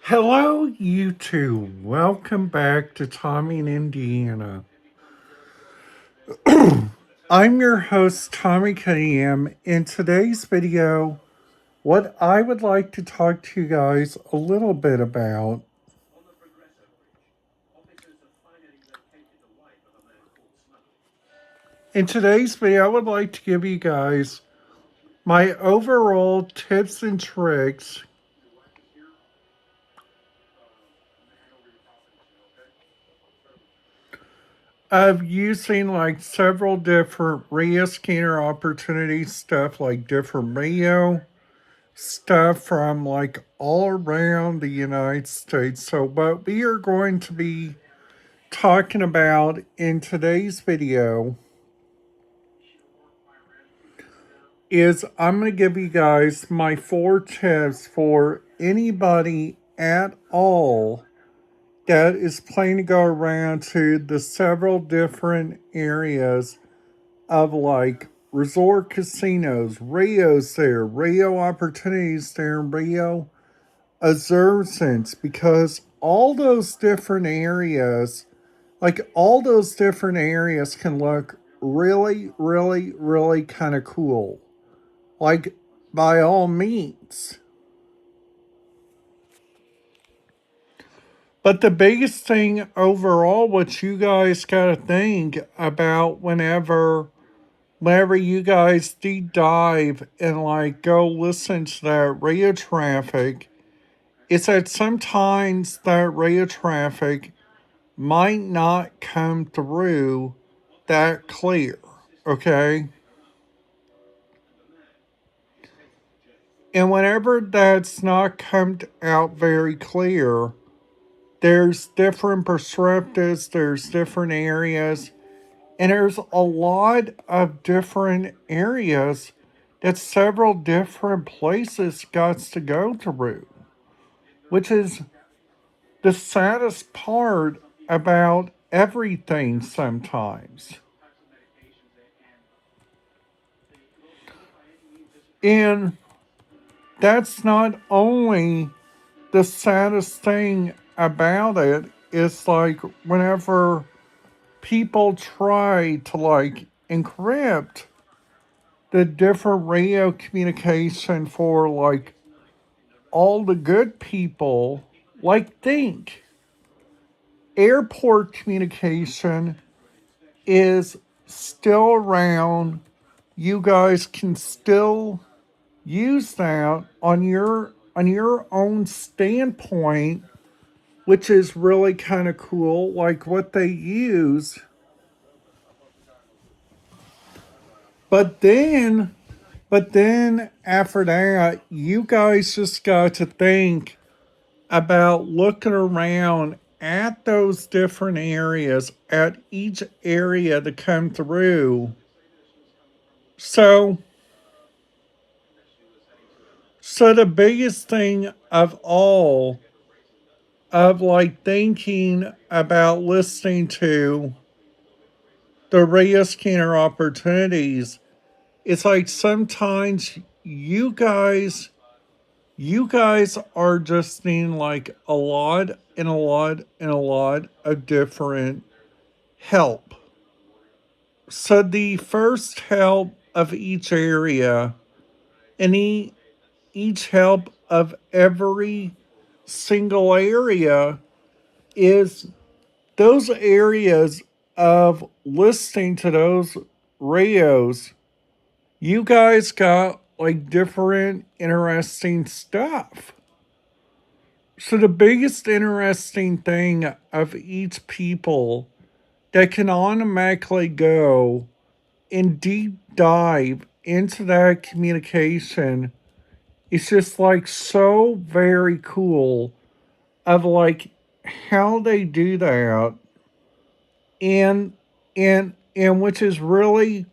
Hello, YouTube. Welcome back to Tommy in Indiana. I'm your host, Tommy KM. In today's video, what I would like to talk to you guys a little bit about in today's video, I would like to give you guys my overall tips and tricks of using like several different Rio scanner opportunities, stuff like different Rio stuff from like all around the United States. So, what we are going to be talking about in today's video is I'm going to give you guys my 4 tips for anybody at all that is planning to go around to the several different areas of like resort casinos, Rio's there, Rio opportunities there in Rio observance, because all those different areas can look really, really, really kind of cool. Like, by all means. But the biggest thing overall, what you guys got to think about whenever you guys deep dive and like go listen to that radio traffic, is that sometimes that radio traffic might not come through that clear, okay? And whenever that's not come out very clear, there's different perspectives, there's different areas, and there's a lot of different areas that several different places got to go through, which is the saddest part about everything sometimes. And that's not only the saddest thing about it, is like whenever people try to like encrypt the different radio communication for like all the good people, like think airport communication is still around. You guys can still use that on your own standpoint, which is really kind of cool. Like what they use, but then after that, you guys just got to think about looking around at those different areas, at each area to come through. So so the biggest thing of all of like thinking about listening to the radio scanner opportunities, it's like sometimes you guys are just needing like a lot and a lot and a lot of different help. So the first help of each area, and each help of every single area, is those areas of listening to those radios. You guys got like different interesting stuff. So the biggest interesting thing of each people that can automatically go and deep dive into that communication is just like so very cool of like how they do that, and and which is really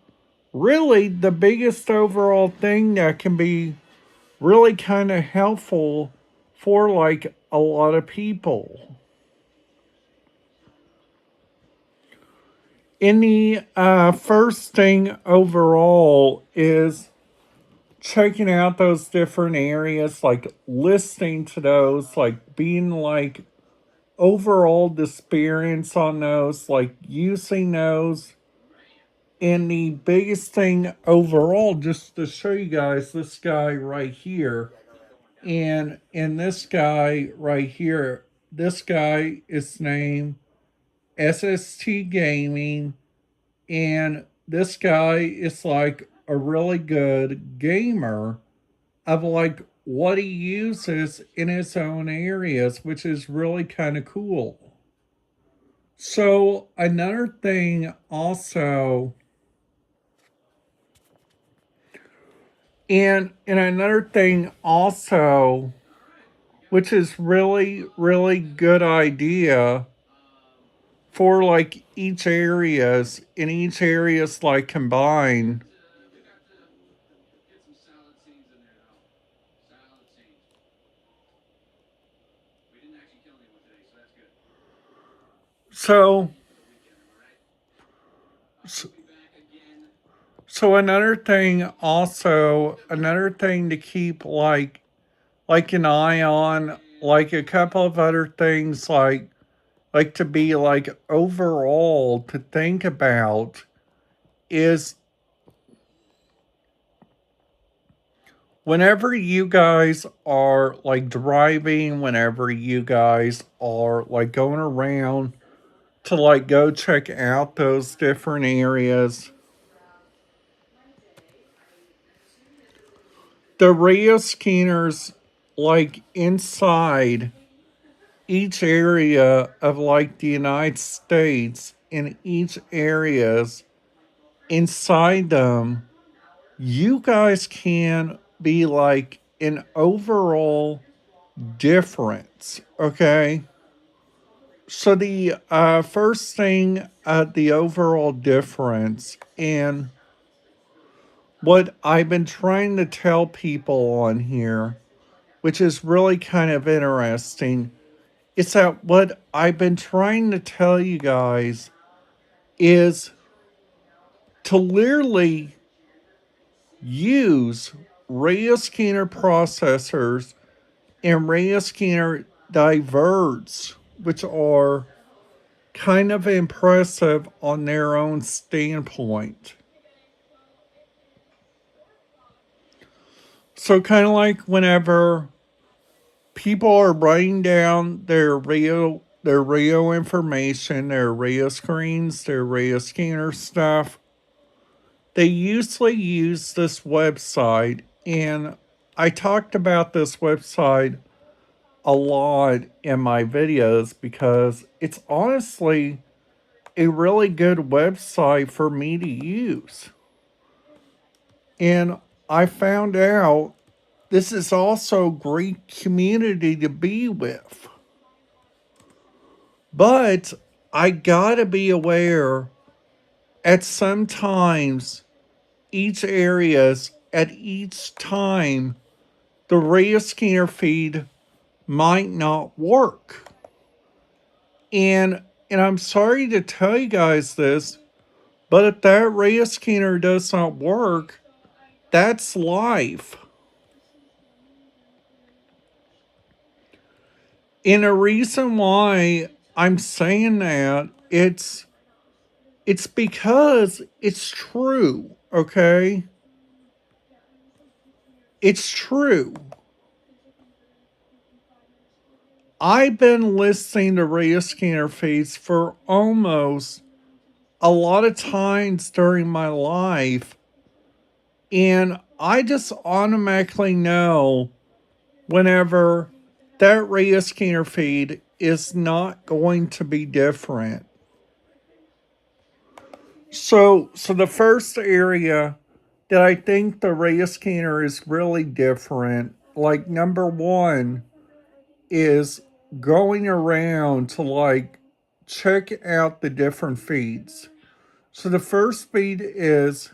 the biggest overall thing that can be really kind of helpful for like a lot of people. In the first thing overall is checking out those different areas, like listening to those, like being like overall experience on those, like using those. And the biggest thing overall, just to show you guys, this guy right here, and this guy right here, this guy is named SST Gaming, and this guy is like a really good gamer of like what he uses in his own areas, which is really kind of cool. So another thing also, and another thing also, which is really good idea for like each areas like combined. So so another thing to keep like an eye on, like a couple of other things like to be like overall to think about is whenever you guys are like driving, whenever you guys are like going around to like go check out those different areas, the radio scanners like inside each area of like the United States, in each areas inside them, you guys can be like an overall difference, okay? So the first thing, the overall difference, and what I've been trying to tell people on here, which is really kind of interesting, is that what I've been trying to tell you guys is to literally use radio scanner processors and radio scanner diverts, which are kind of impressive on their own standpoint. So, kind of like whenever people are writing down their radio information, their radio screens, their radio scanner stuff, they usually use this website, and I talked about this website a lot in my videos because it's honestly a really good website for me to use. And I found out this is also a great community to be with. But I gotta be aware at some times at each time the radio scanner feed might not work. And I'm sorry to tell you guys this, but if that radio scanner does not work, that's life. And a reason why I'm saying that, it's because it's true, okay? It's true. I've been listening to radio scanner feeds for almost a lot of times during my life, and I just automatically know whenever that radio scanner feed is not going to be different. So the first area that I think the radio scanner is really different, like number one, is going around to like check out the different feeds. So the first feed is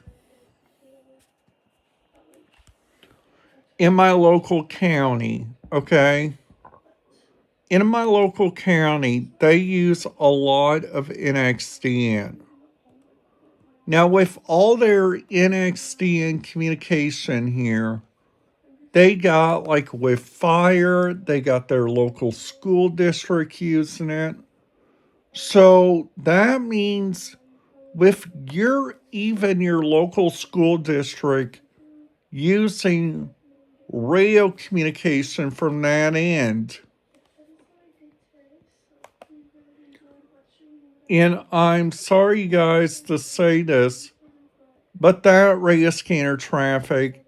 in my local county, okay? In my local county, they use a lot of NXDN. Now, with all their NXT and communication here, they got like with fire, they got their local school district using it. So that means with your local school district using radio communication from that end. And I'm sorry, you guys, to say this, but that radio scanner traffic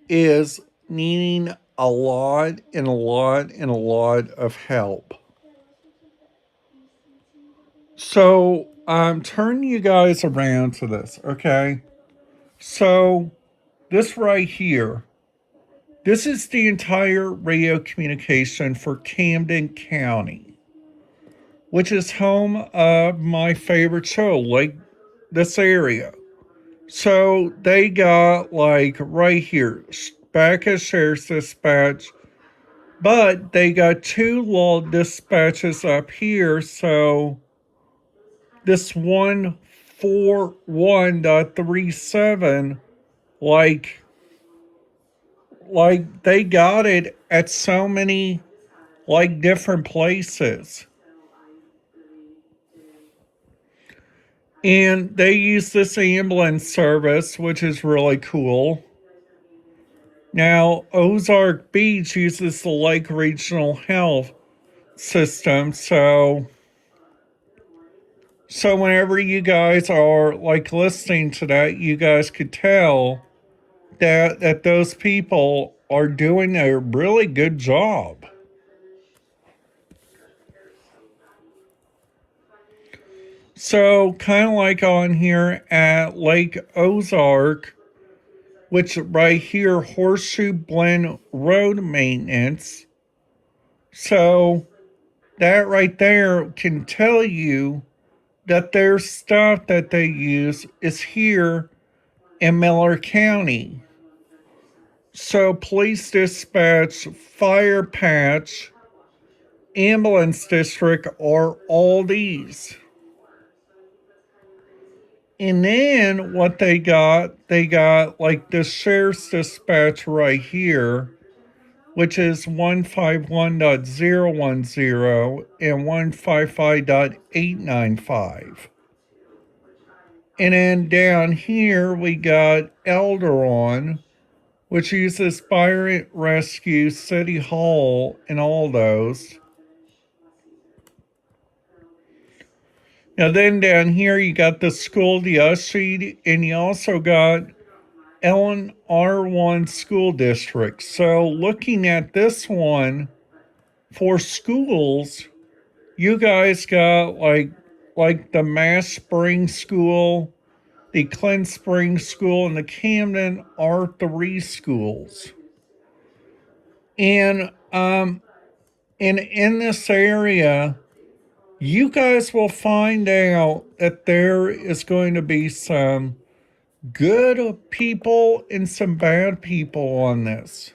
is needing a lot and a lot and a lot of help. So I'm turning you guys around to this, okay? So this right here, this is the entire radio communication for Camden County, which is home of my favorite show, like this area. So they got like right here, back at Sheriff's Dispatch, but they got two law dispatches up here. So this 141.37, like they got it at so many like different places. And they use this ambulance service, which is really cool. Now, Ozark Beach uses the Lake Regional Health System, so whenever you guys are like listening to that, you guys could tell that those people are doing a really good job. So, kind of like on here at Lake Ozark, which right here, Horseshoe Blend Road Maintenance. So, that right there can tell you that their stuff that they use is here in Miller County. So, police dispatch, fire patch, ambulance district are all these. And then what they got like the sheriff's dispatch right here, which is 151.010 and 155.895. And then down here we got Elderon, which uses Fire Rescue, City Hall, and all those. Now then down here you got the school, the USHED, and you also got Ellen R1 school district. So looking at this one for schools, you guys got like the Mass Springs School, the Clint Springs School, and the Camden R3 schools. And in this area, you guys will find out that there is going to be some good people and some bad people on this.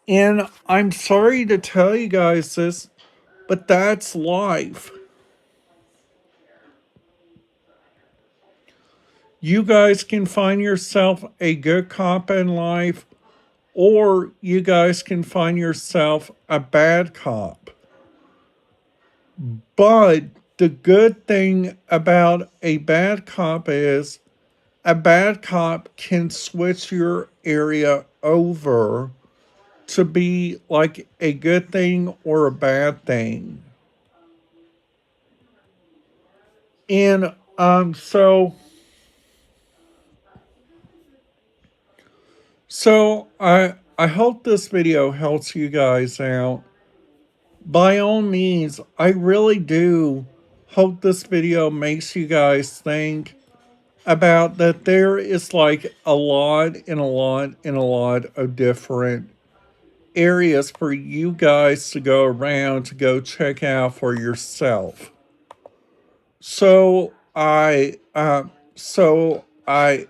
And I'm sorry to tell you guys this, but that's life. You guys can find yourself a good cop in life, or you guys can find yourself a bad cop. But the good thing about a bad cop is a bad cop can switch your area over to be like a good thing or a bad thing. And so I hope this video helps you guys out. By all means, I really do hope this video makes you guys think about that there is like a lot and a lot and a lot of different areas for you guys to go around to go check out for yourself. So so I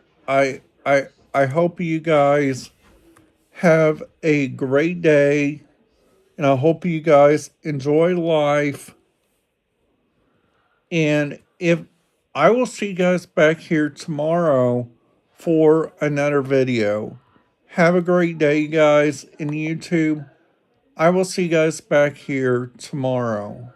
hope you guys have a great day, and I hope you guys enjoy life. And if I will see you guys back here tomorrow for another video. Have a great day, guys, in YouTube. I will see you guys back here tomorrow.